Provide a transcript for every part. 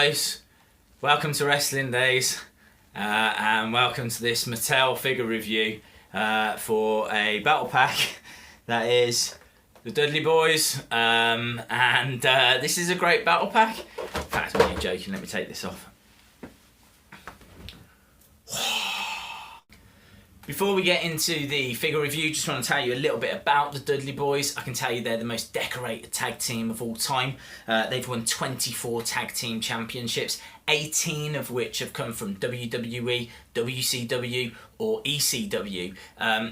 guys, welcome to Wrestling Days and welcome to this Mattel figure review for a battle pack that is the Dudley Boyz, and this is a great battle pack. In fact, I'm only joking, let me take this off. Before we get into the figure review, just want to tell you a little bit about the Dudley Boyz. I can tell you they're the most decorated tag team of all time. They've won 24 tag team championships, 18 of which have come from WWE, WCW or ECW.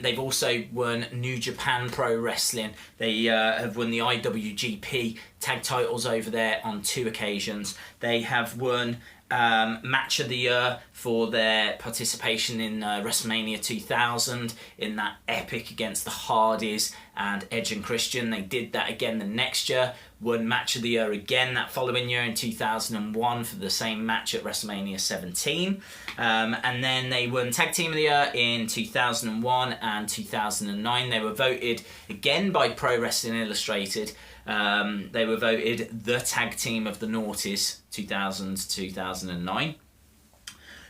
They've also won New Japan Pro Wrestling. They have won the IWGP tag titles over there on 2 occasions. They have won Match of the Year for their participation in WrestleMania 2000 in that epic against the Hardys and Edge and Christian. They did that again the next year, won Match of the Year again that following year in 2001 for the same match at WrestleMania 17. And then they won Tag Team of the Year in 2001 and 2009. They were voted again by Pro Wrestling Illustrated. They were voted the tag team of the noughties 2000 to 2009.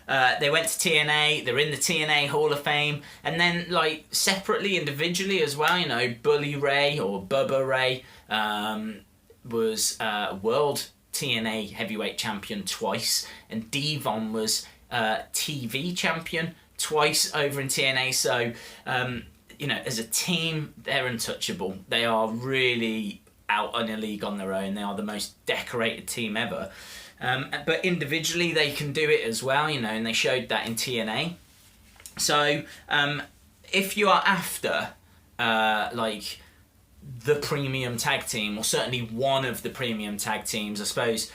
They went to TNA, they're in the TNA Hall of Fame, and then like separately, individually as well, you know, Bully Ray or Bubba Ray was world TNA heavyweight champion twice, and Devon was TV champion twice over in TNA, so you know, as a team, they're untouchable. They are really out in a league on their own. They are the most decorated team ever. But individually they can do it as well, you know, and they showed that in TNA. So if you are after like the premium tag team, or certainly one of the premium tag teams, I suppose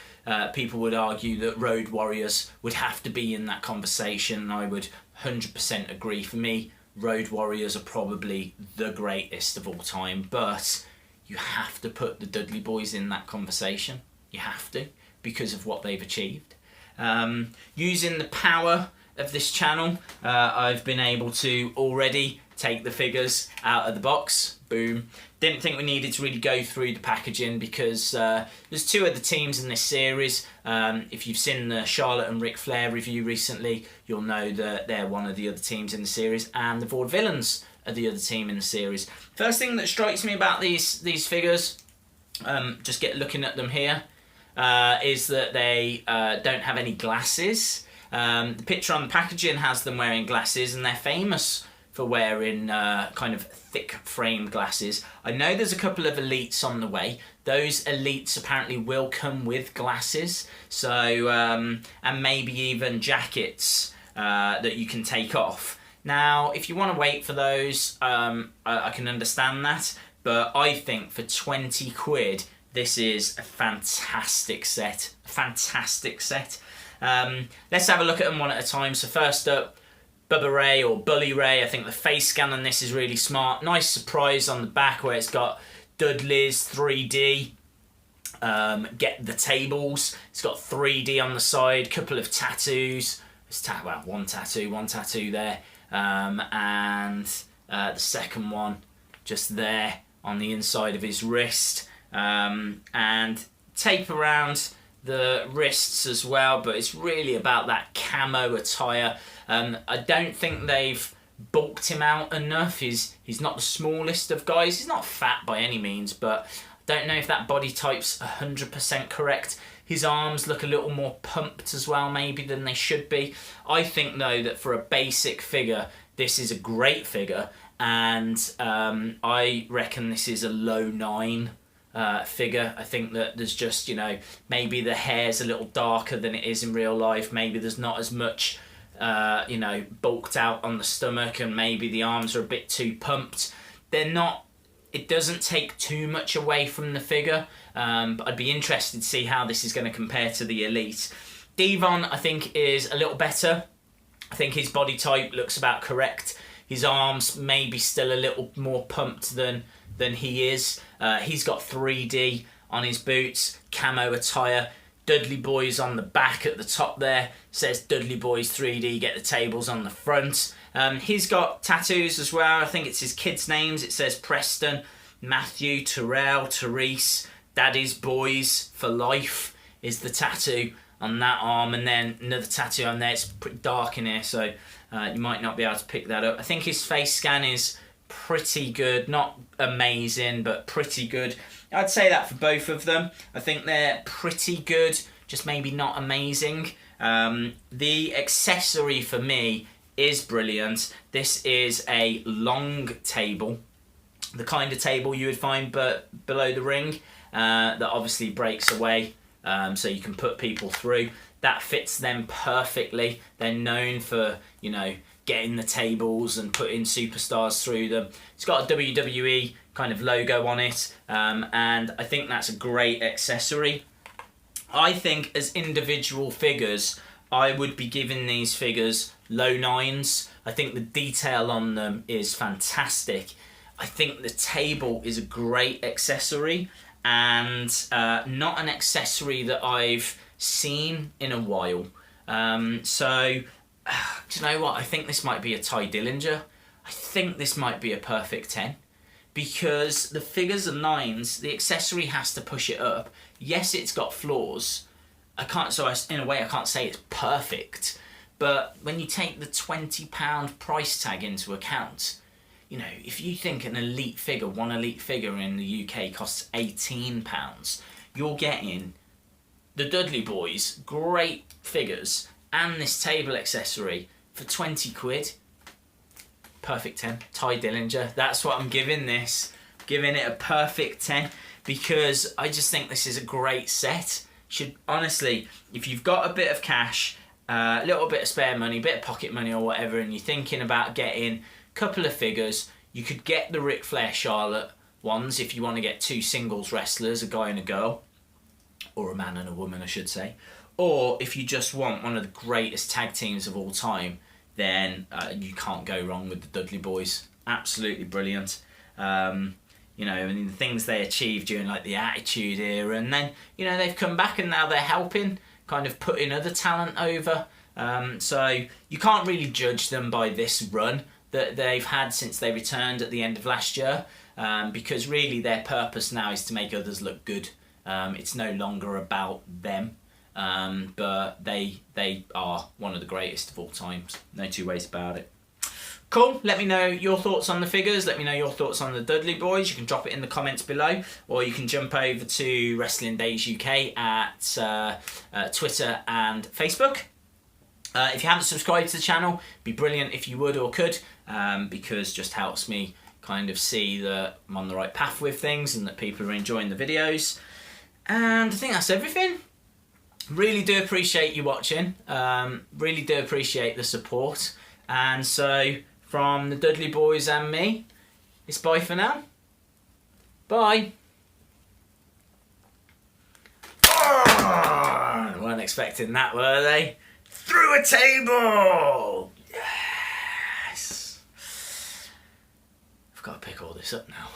people would argue that Road Warriors would have to be in that conversation. I would 100% agree. For me, Road Warriors are probably the greatest of all time, but you have to put the Dudley Boyz in that conversation. You have to, because of what they've achieved. Using the power of this channel, I've been able to already take the figures out of the box. Boom. Didn't think we needed to really go through the packaging because there's 2 other teams in this series. If you've seen the Charlotte and Ric Flair review recently, you'll know that they're one of the other teams in the series, and the Vaudevillains are the other team in the series. First thing that strikes me about these figures, just looking at them here, is that they don't have any glasses. The picture on the packaging has them wearing glasses, and they're famous for wearing kind of thick frame glasses. I know there's a couple of elites on the way. Those elites apparently will come with glasses, so and maybe even jackets that you can take off. Now, if you want to wait for those, I can understand that, but I think for 20 quid, this is a fantastic set. Fantastic set. Let's have a look at them one at a time. So first up, Bubba Ray or Bully Ray. I think the face scan on this is really smart. Nice surprise on the back where it's got Dudley's 3D. Get the tables. It's got 3D on the side. Couple of tattoos. Well, one tattoo there. And the second one just there on the inside of his wrist, and tape around the wrists as well, but it's really about that camo attire. I don't think they've bulked him out enough. He's not the smallest of guys. He's not fat by any means, but I don't know if that body type's 100% correct. His arms look a little more pumped as well, maybe, than they should be. I think, though, that for a basic figure, this is a great figure, and I reckon this is a low 9 figure. I think that there's just, you know, maybe the hair's a little darker than it is in real life. Maybe there's not as much, you know, bulked out on the stomach, and maybe the arms are a bit too pumped. They're not. It doesn't take too much away from the figure, but I'd be interested to see how this is going to compare to the Elite. Devon, I think, is a little better. I think his body type looks about correct. His arms maybe still a little more pumped than he is. He's got 3D on his boots, camo attire. Dudley Boyz on the back at the top there says Dudley Boyz 3D, get the tables on the front. He's got tattoos as well. I think it's his kids' names. It says Preston, Matthew, Terrell, Therese, Daddy's Boys for life is the tattoo on that arm, and then another tattoo on there. It's pretty dark in here, so you might not be able to pick that up. I think his face scan is pretty good, not amazing, but pretty good. I'd say that for both of them. I think they're pretty good, just maybe not amazing. The accessory for me is brilliant. This is a long table, the kind of table you would find below the ring, that obviously breaks away, so you can put people through. That fits them perfectly. They're known for, you know, getting the tables and putting superstars through them. It's got a WWE kind of logo on it, and I think that's a great accessory. I think as individual figures, I would be giving these figures low 9s. I think the detail on them is fantastic. I think the table is a great accessory, and not an accessory that I've seen in a while. So, do you know what? I think this might be a Ty Dillinger. I think this might be a perfect 10. Because the figures are 9s, the accessory has to push it up. Yes, it's got flaws. In a way, I can't say it's perfect. But when you take the £20 price tag into account, you know, if you think an elite figure, one elite figure in the UK costs £18, you're getting the Dudley Boyz, great figures, and this table accessory for 20 quid. Perfect 10. Ty Dillinger. That's what I'm giving this. Giving it a perfect 10, because I just think this is a great set. Should, honestly, if you've got a bit of cash, a little bit of spare money, a bit of pocket money or whatever, and you're thinking about getting a couple of figures, you could get the Ric Flair Charlotte ones if you want to get 2 singles wrestlers, a guy and a girl, or a man and a woman, I should say. Or if you just want one of the greatest tag teams of all time, then you can't go wrong with the Dudley Boyz. Absolutely brilliant. You know, I mean, the things they achieved during like the Attitude Era, and then, you know, they've come back and now they're helping, kind of putting other talent over. So you can't really judge them by this run that they've had since they returned at the end of last year, because really their purpose now is to make others look good. It's no longer about them. But they are one of the greatest of all time. No two ways about it. Cool. Let me know your thoughts on the figures. Let me know your thoughts on the Dudley Boyz. You can drop it in the comments below, or you can jump over to Wrestling Days UK at Twitter and Facebook. If you haven't subscribed to the channel, it'd be brilliant if you would or could, because it just helps me kind of see that I'm on the right path with things and that people are enjoying the videos. And I think that's everything. Really do appreciate you watching. Really do appreciate the support. And so, from the Dudley Boyz and me, it's bye for now. Bye. Oh, they weren't expecting that, were they? Through a table! Yes! I've got to pick all this up now.